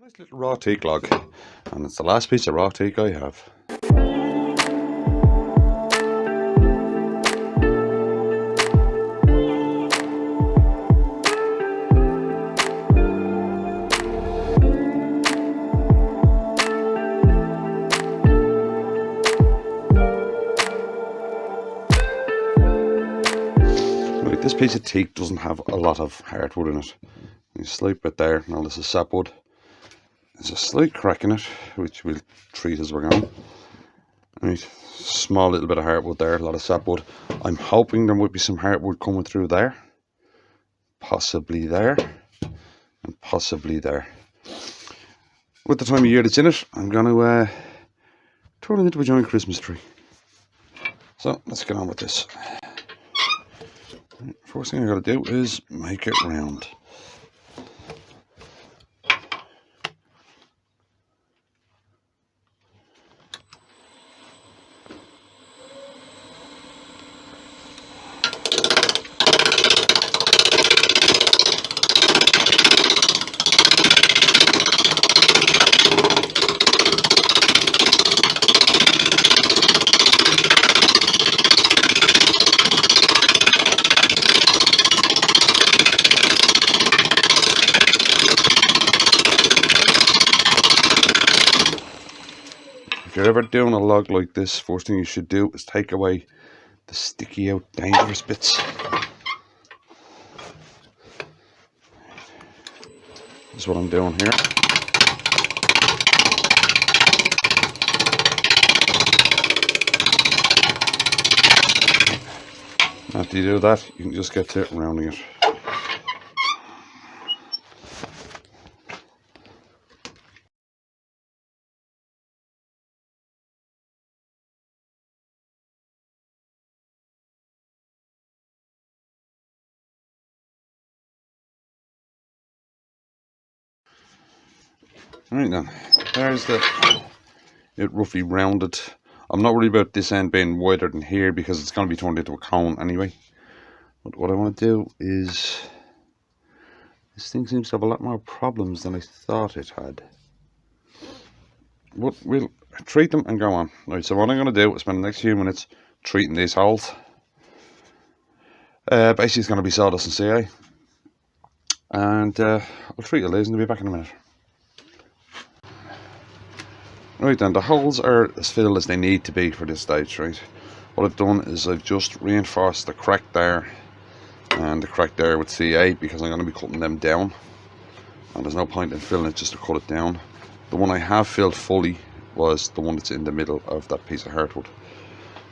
Nice little raw teak log, and it's the last piece of raw teak I have. Right, this piece of teak doesn't have a lot of hardwood in it. There's a slight bit there. Now this is sapwood. There's a slight crack in it, which we'll treat as we're going. Right, small little bit of hardwood there, a lot of sapwood. I'm hoping there might be some hardwood coming through there. Possibly there. And possibly there. With the time of year that's in it, I'm going to turn it into a giant Christmas tree. So, let's get on with this. First thing I got to do is make it round. If you're ever doing a log like this, first thing you should do is take away the sticky out dangerous bits. This is what I'm doing here. After you do that, you can just get to rounding it. Right then, there's it roughly rounded. I'm not worried about this end being wider than here because it's going to be turned into a cone anyway. But what I want to do is, this thing seems to have a lot more problems than I thought it had. But we'll treat them and go on. Right, so what I'm going to do is spend the next few minutes treating these holes. Basically it's going to be sawdust and Shay. And I'll treat the leaves and I'll be back in a minute. Right then, the holes are as filled as they need to be for this stage, right? What I've done is I've just reinforced the crack there and the crack there with CA because I'm going to be cutting them down. And there's no point in filling it just to cut it down. The one I have filled fully was the one that's in the middle of that piece of hardwood.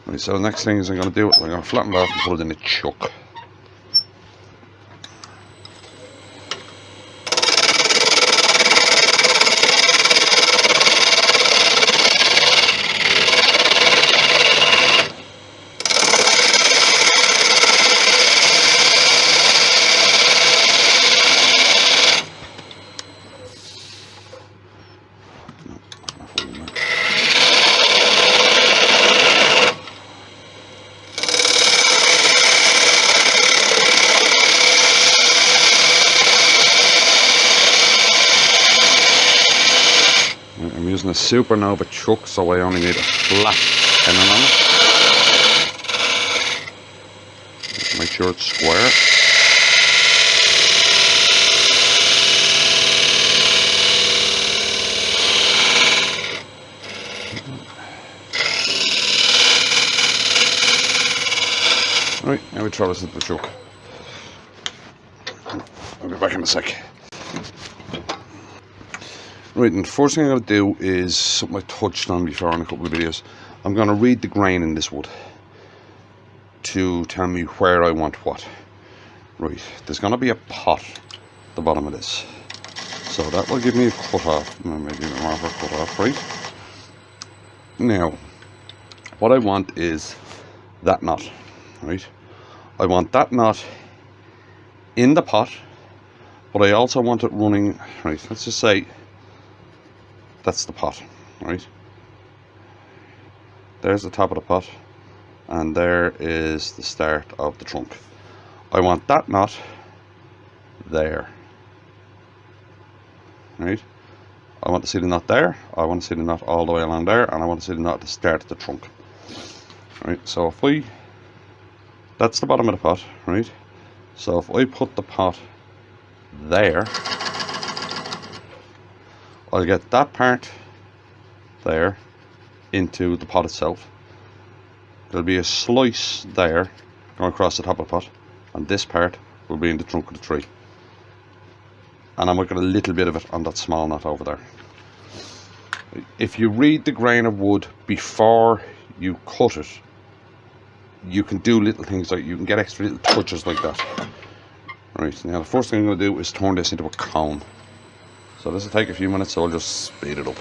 Right, so the next thing is I'm going to do is I'm going to flatten it off and put it in a chuck. I'm using a supernova chuck, so I only need a flat tenon on it. Make sure it's square. Right, now we throw this into the chuck. I'll be back in a sec. Right, and the first thing I'm going to do is something I touched on before in a couple of videos. I'm going to read the grain in this wood to tell me where I want what. Right, there's going to be a pot at the bottom of this. So that will give me a cut off, maybe a marker cut off, right? Now, what I want is that knot, right? I want that knot in the pot, but I also want it running, right, let's just say, that's the pot, right? There's the top of the pot, and there is the start of the trunk. I want that knot there, right? I want to see the knot there, I want to see the knot all the way along there, and I want to see the knot at the start of the trunk. Right, so if that's the bottom of the pot, right? So if I put the pot there, I'll get that part there into the pot itself. There'll be a slice there going across the top of the pot, and this part will be in the trunk of the tree. And I might get a little bit of it on that small knot over there. If you read the grain of wood before you cut it, you can do little things like you can get extra little touches like that. Right, now the first thing I'm going to do is turn this into a cone. So this will take a few minutes, so I'll just speed it up.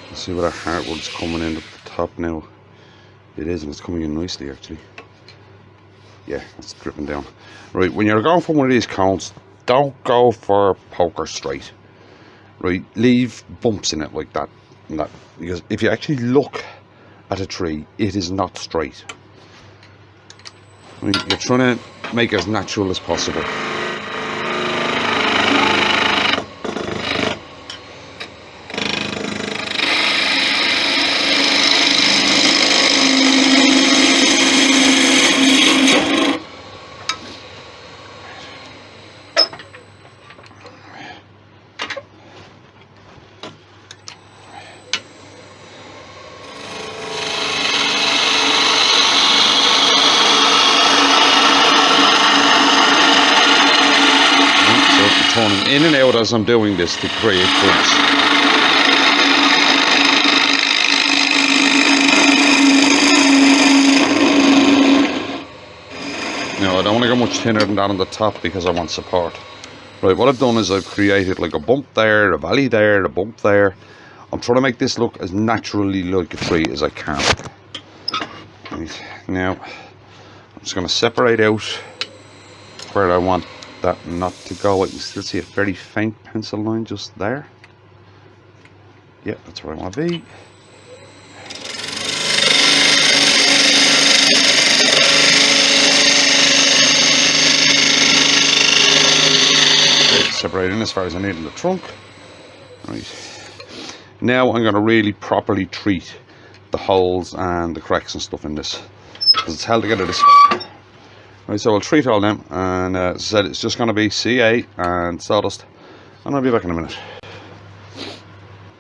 Let's see where that heartwood's coming in at the top now. It is, and it's coming in nicely actually. Yeah, it's dripping down. Right, when you're going for one of these cones, don't go for poker straight. Right, leave bumps in it like that, and that, because if you actually look at a tree, it is not straight. I mean, you're trying to make it as natural as possible. Turning in and out as I'm doing this to create bumps. Now I don't want to go much thinner than that on the top because I want support. Right, what I've done is I've created like a bump there, a valley there, a bump there. I'm trying to make this look as naturally like a tree as I can. Right, now I'm just going to separate out where I want that knot to go. I can still see a very faint pencil line just there. Yeah, that's where I want to be. Okay, separating as far as I need in the trunk. Right. Now I'm going to really properly treat the holes and the cracks and stuff in this, because it's held together this way. Right, so I'll treat all them, and as I said, it's just going to be CA and sawdust, and I'll be back in a minute.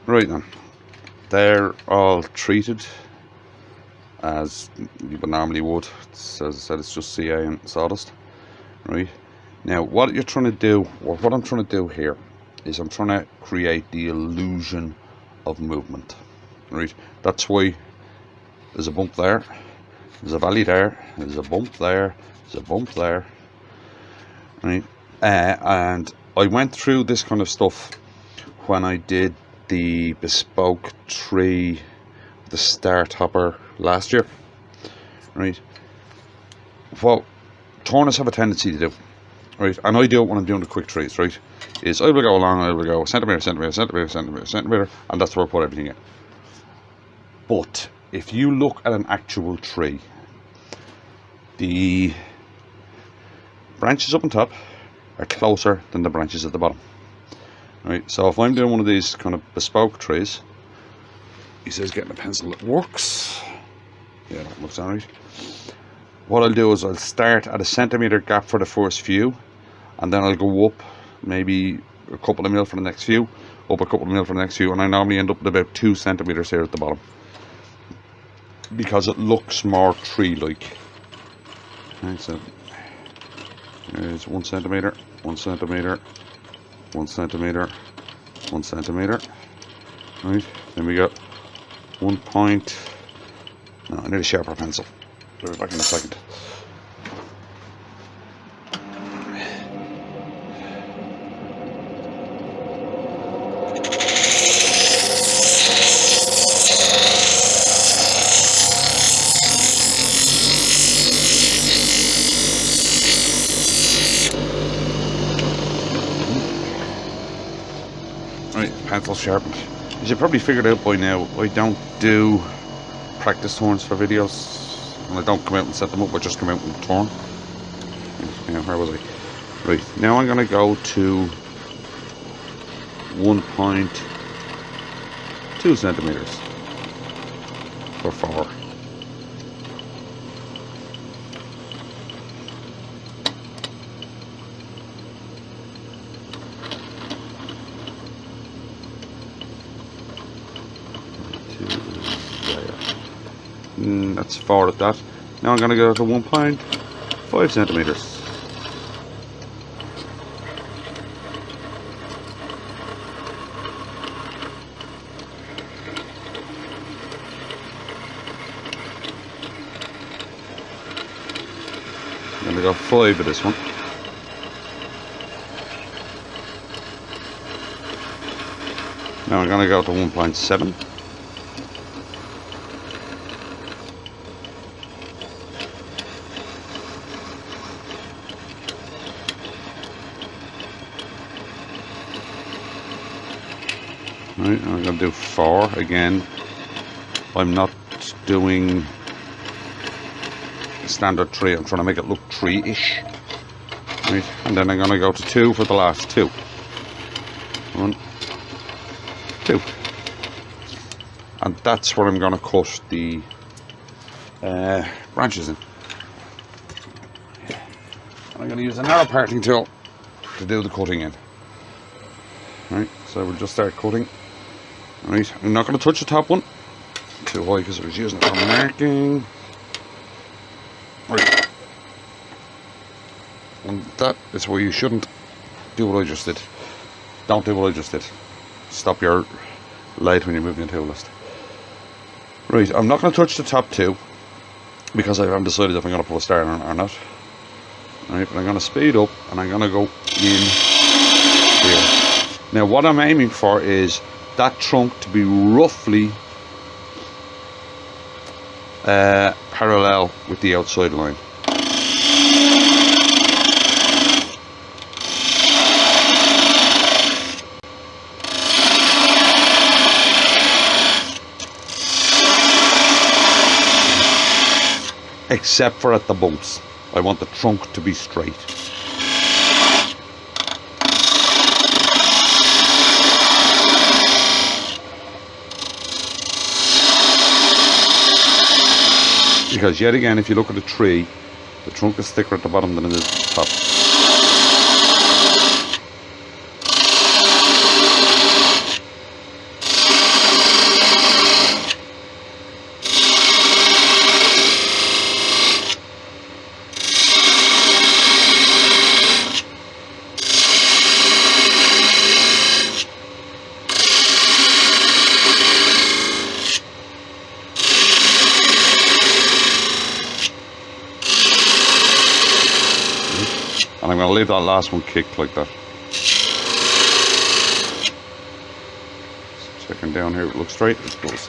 Right then, they're all treated as you normally would. As I said, it's just CA and sawdust. Right, now what you're trying to do, or what I'm trying to do here, is I'm trying to create the illusion of movement. Right, that's why there's a bump there, there's a valley there, there's a bump there, there's a bump there, right? And I went through this kind of stuff when I did the bespoke tree, the star topper last year, right? What turners have a tendency to do, right, and I do it when I'm doing the quick trees, right, is I will go along, I will go centimetre, centimetre, centimetre, centimetre, centimetre, and that's where I put everything in. But if you look at an actual tree, the branches up on top are closer than the branches at the bottom. Right, so if I'm doing one of these kind of bespoke trees, he says getting a pencil that works. Yeah, that looks alright. What I'll do is I'll start at a centimetre gap for the first few, and then I'll go up maybe a couple of mil for the next few, up a couple of mil for the next few, and I normally end up with about 2 centimetres here at the bottom, because it looks more tree-like. Okay, so there's 1 centimetre, 1 centimetre, 1 centimetre, 1 centimetre. Right, then we got 1 point. No, I need a sharper pencil. I'll be back in a second. Right, pencil sharpened. As you probably figured out by now, I don't do practice turns for videos, and I don't come out and set them up, I just come out and turn. Now, where was I? Right, now I'm going to go to 1.2 centimeters for 4. That's 4 at that. Now I'm going to go to 1.5 centimeters. I'm going to go 5 of this one. Now I'm going to go to 1.7. Right, I'm going to do 4 again. I'm not doing a standard 3, I'm trying to make it look 3-ish. Right, and then I'm going to go to 2 for the last 2. 1, 2. And that's where I'm going to cut the branches in. I'm going to use a narrow parting tool to do the cutting in. Right, so we'll just start cutting. Right, I'm not going to touch the top one too high because I was using it for marking. Right, and that is why you shouldn't do what I just did. Don't do what I just did. Stop your light when you're moving the tool list. Right, I'm not going to touch the top 2 because I haven't decided if I'm going to put a star on it or not. Right, but I'm going to speed up and I'm going to go in here. Now what I'm aiming for is that trunk to be roughly parallel with the outside line. Except for at the bumps. I want the trunk to be straight. Because yet again, if you look at a tree, the trunk is thicker at the bottom than it is at the top. And I'm going to leave that last one kicked like that. Checking down here, it looks straight, it does.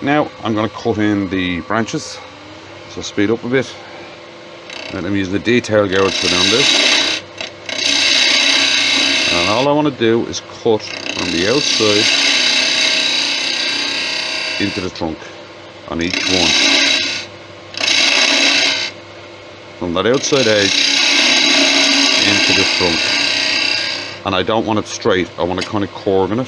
Now I'm going to cut in the branches, so speed up a bit. And I'm using the detail gouge for doing this. And all I want to do is cut from the outside into the trunk on each one. From that outside edge into the trunk, and I don't want it straight, I want to kind of curve in it.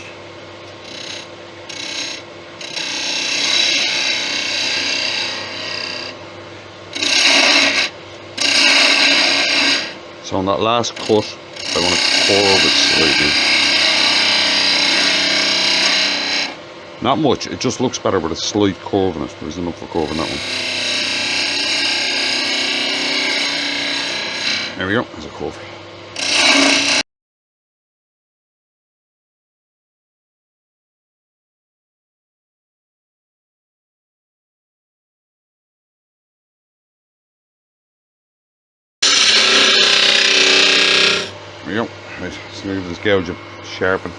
So on that last cut I want to curve it slightly. Not much, it just looks better with a slight curve in it. There's enough for curve in that one. There we go, there's a curve. There we go. Right, so leave this gouge up, sharpen.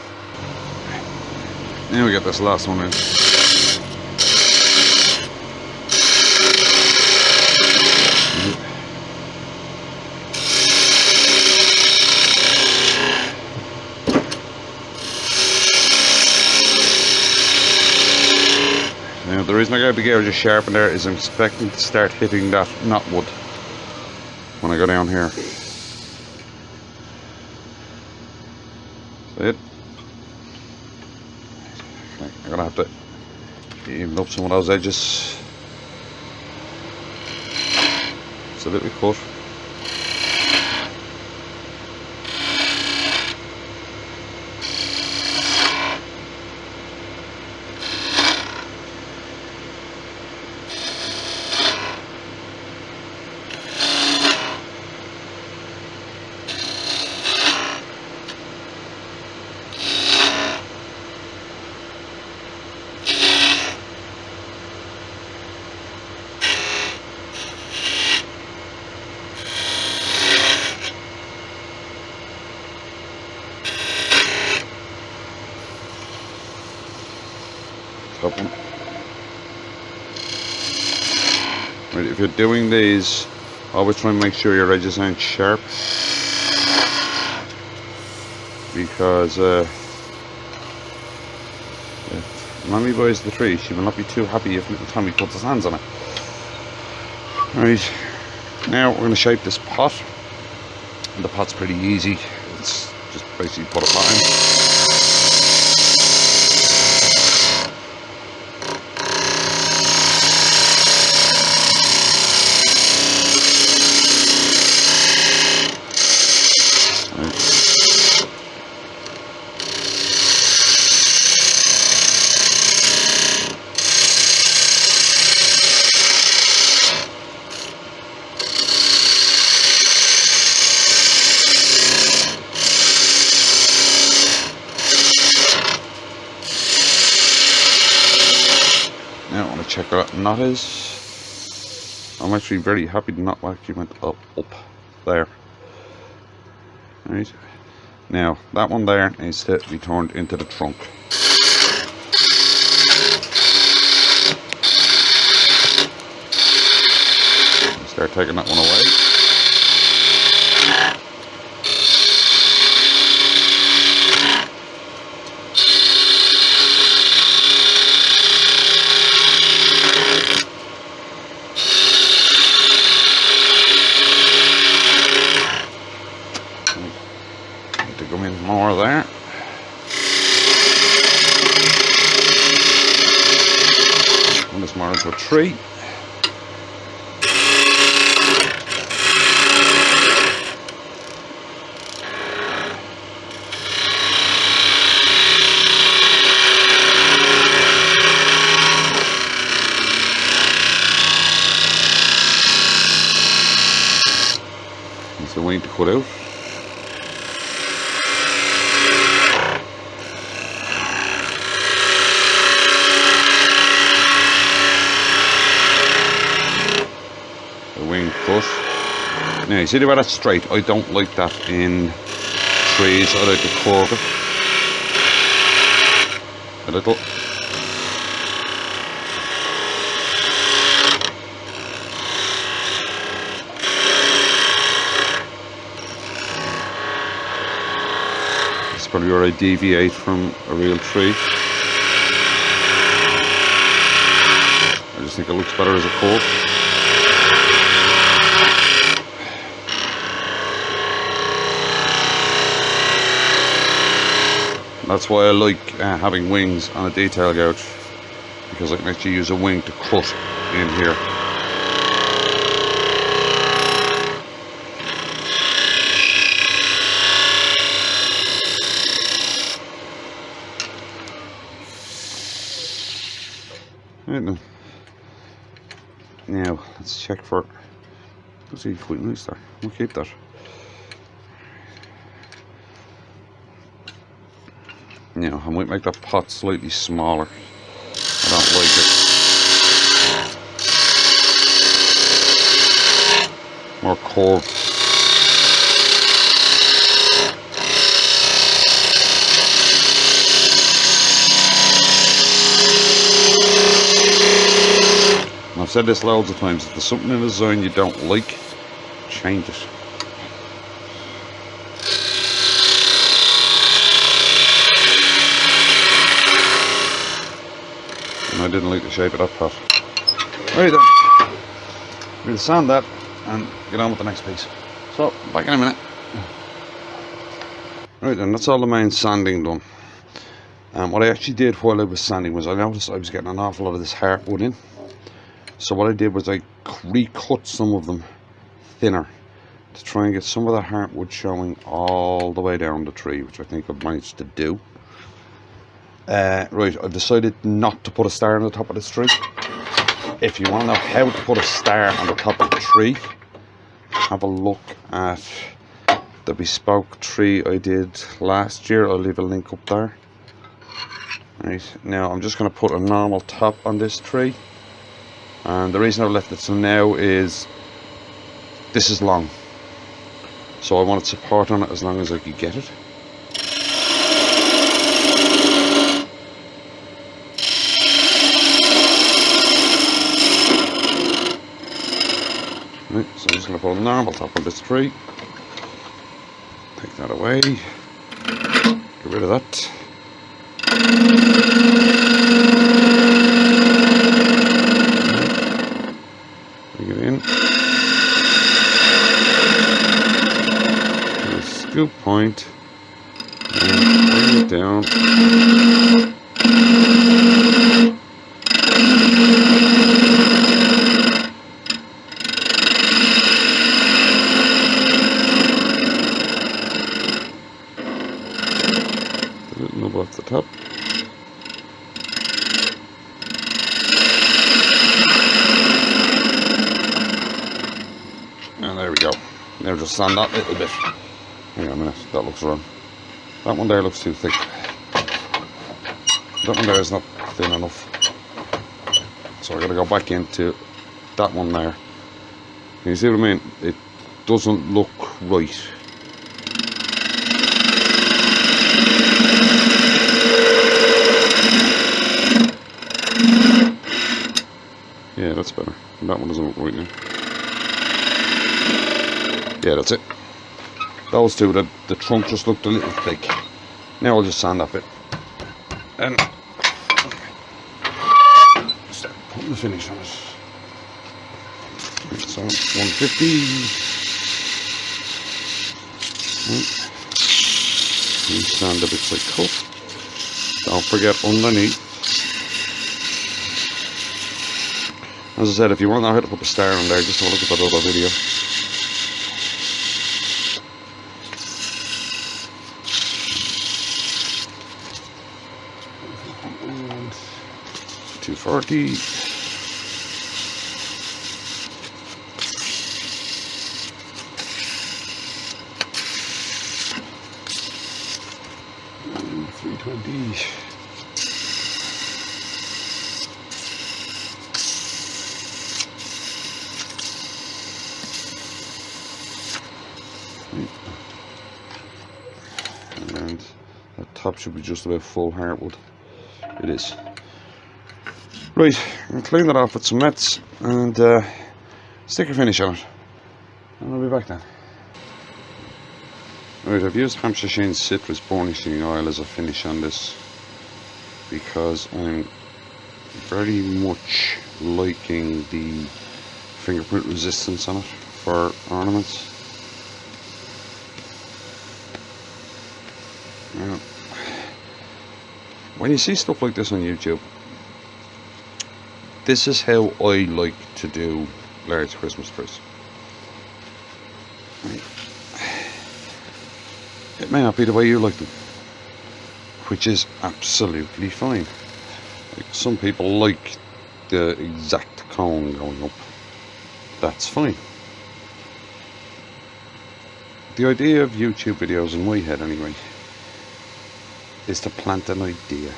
Now we get this last one in. the reason I got the gauge sharp in there is I'm expecting to start hitting that knotwood when I go down here. That's it. Okay, I'm gonna have to even up some of those edges. It's a little cut. Top one. Right, if you're doing these, always try and make sure your edges aren't sharp, because if Mommy buys the tree, she will not be too happy if little Tommy puts his hands on it. Right, now we're going to shape this pot. And the pot's pretty easy. It's just basically put a pot in. Now I want to check what that knot is. I'm actually very happy the knot actually went up there. Right. Now that one there needs to be turned into the trunk. Start taking that one away. Need to go in more there. Turn this more into a tree. The wing to cut out. The wing cut. Now you see the way that's straight? I don't like that in trees. I like to curve it a little. Probably where I deviate from a real tree. I just think it looks better as a curve. That's why I like having wings on a detail gouge, because I can actually use a wing to cut in here. Right then. Now let's check for. Let's see, quite nice there. We'll keep that. Now I might make that pot slightly smaller. I don't like it. More curved. I've said this loads of times, if there's something in the design you don't like, change it. And I didn't like the shape of that pot. Right then, we'll sand that and get on with the next piece. So, back in a minute. Right then, that's all the main sanding done. What I actually did while I was sanding was I noticed I was getting an awful lot of this heartwood in. So what I did was I recut some of them thinner to try and get some of the heartwood showing all the way down the tree, which I think I've managed to do. Right, I've decided not to put a star on the top of this tree. If you want to know how to put a star on the top of the tree, have a look at the bespoke tree I did last year. I'll leave a link up there. Right, now I'm just going to put a normal top on this tree, and the reason I've left it till now is this is long, so I wanted support on it as long as I could get it. Right, so I'm just going to put a normal top on this tree. Take that away, get rid of that. Bring it in. And a scoop point. And bring it down. A little nub off the top. And there we go. Now just sand that little bit. Hang on a minute, that looks wrong. That one there looks too thick. That one there is not thin enough. So I gotta go back into that one there. Can you see what I mean? It doesn't look right. Yeah, that's better. That one doesn't look right now. Yeah, that's it. Those two, the trunk just looked a little thick. Now I'll just sand that bit. And start putting the finish on it. So 150. And sand the bits I cut. Don't forget underneath. As I said, if you want to know how to put the star on there, just have a look at that other video. And 240. And 320. And that top should be just about full heartwood. It is. Right, I'm going to clean that off with some mats and stick a finish on it. And I'll be back then. Right, I've used Hampshire Sheen Citrus Burnishing Oil as a finish on this because I'm very much liking the fingerprint resistance on it for ornaments. Now, when you see stuff like this on YouTube, this is how I like to do large Christmas trees. It may not be the way you like them, which is absolutely fine. Like, some people like the exact cone going up. That's fine. The idea of YouTube videos, in my head anyway, is to plant an idea,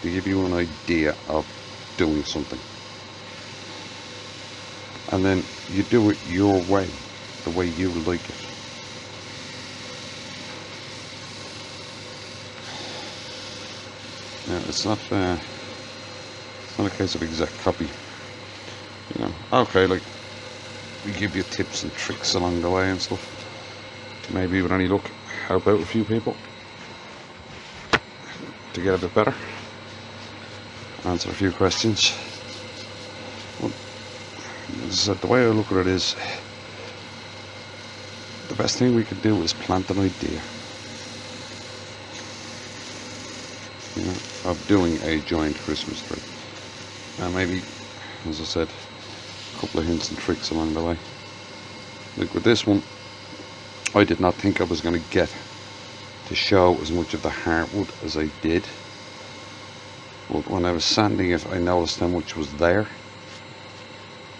to give you an idea of doing something, and then you do it your way, the way you like it. Yeah, it's not a case of exact copy, you know. Okay, like, we give you tips and tricks along the way and stuff, maybe with any luck help out a few people to get a bit better. answer a few questions. Well, as I said, the way I look at it is, the best thing we could do is plant an idea, you know, of doing a giant Christmas tree. And maybe, as I said, a couple of hints and tricks along the way. Like with this one, I did not think I was going to get to show as much of the heartwood as I did. But when I was sanding it, I noticed how much was there.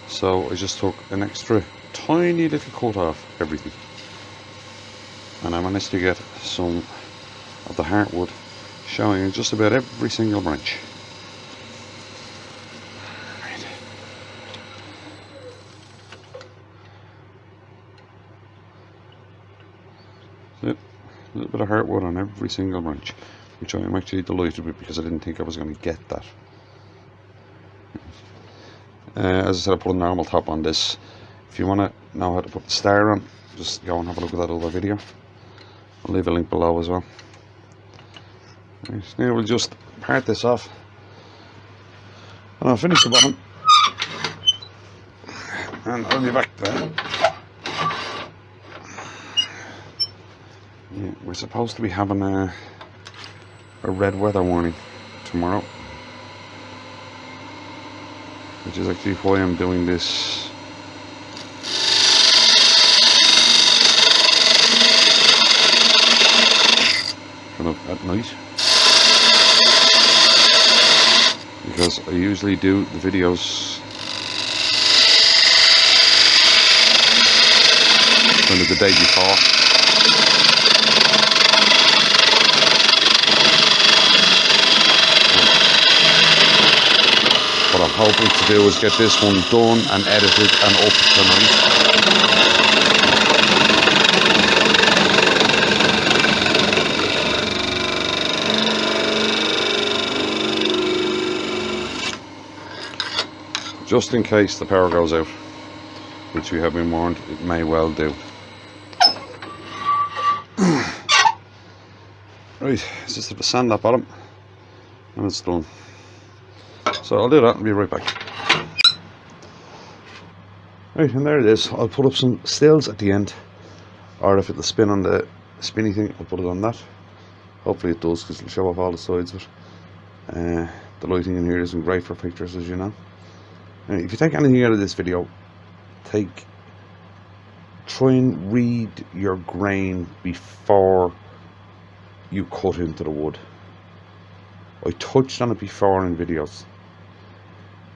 So I just took an extra tiny little cut off everything. And I managed to get some of the heartwood showing in just about every single branch. Right. Yep. A little bit of heartwood on every single branch, which I am actually delighted with because I didn't think I was going to get that. As I said, I put a normal top on this. If you want to know how to put the star on, just go and have a look at that other video. I'll leave a link below as well. Right, now we'll just part this off, and I'll finish the bottom, and I'll be back there. Yeah, we're supposed to be having a red weather warning tomorrow, which is actually why I'm doing this kind of at night, because I usually do the videos kind of the day before. What I'm hoping to do is get this one done and edited and up tonight. Just in case the power goes out, which we have been warned it may well do. Right, it's just to sand that bottom and it's done. So I'll do that and be right back. Right, and there it is. I'll put up some stills at the end, or if it'll spin on the spinny thing, I'll put it on that. Hopefully it does, because it'll show off all the sides of it. The lighting in here isn't great for pictures, as you know. Anyway, if you take anything out of this video, try and read your grain before you cut into the wood. I touched on it before in videos,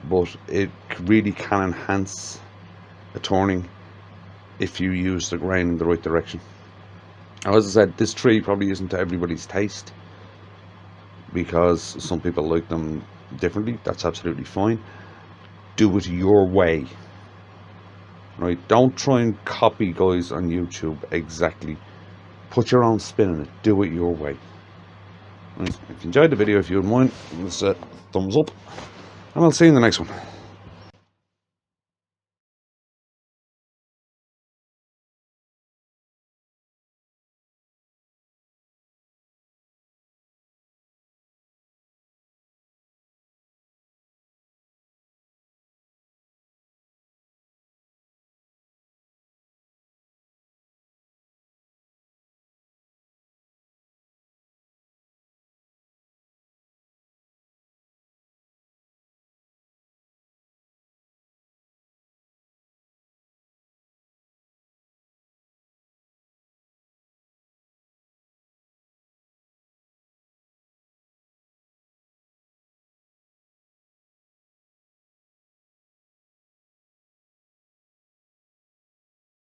but it really can enhance a turning if you use the grain in the right direction. Now, as I said, this tree probably isn't to everybody's taste, because some people like them differently. That's absolutely fine. Do it your way, right? Don't try and copy guys on YouTube exactly. Put your own spin on it. Do it your way. Right. If you enjoyed the video, if you wouldn't mind, give us a thumbs up, and I'll see you in the next one.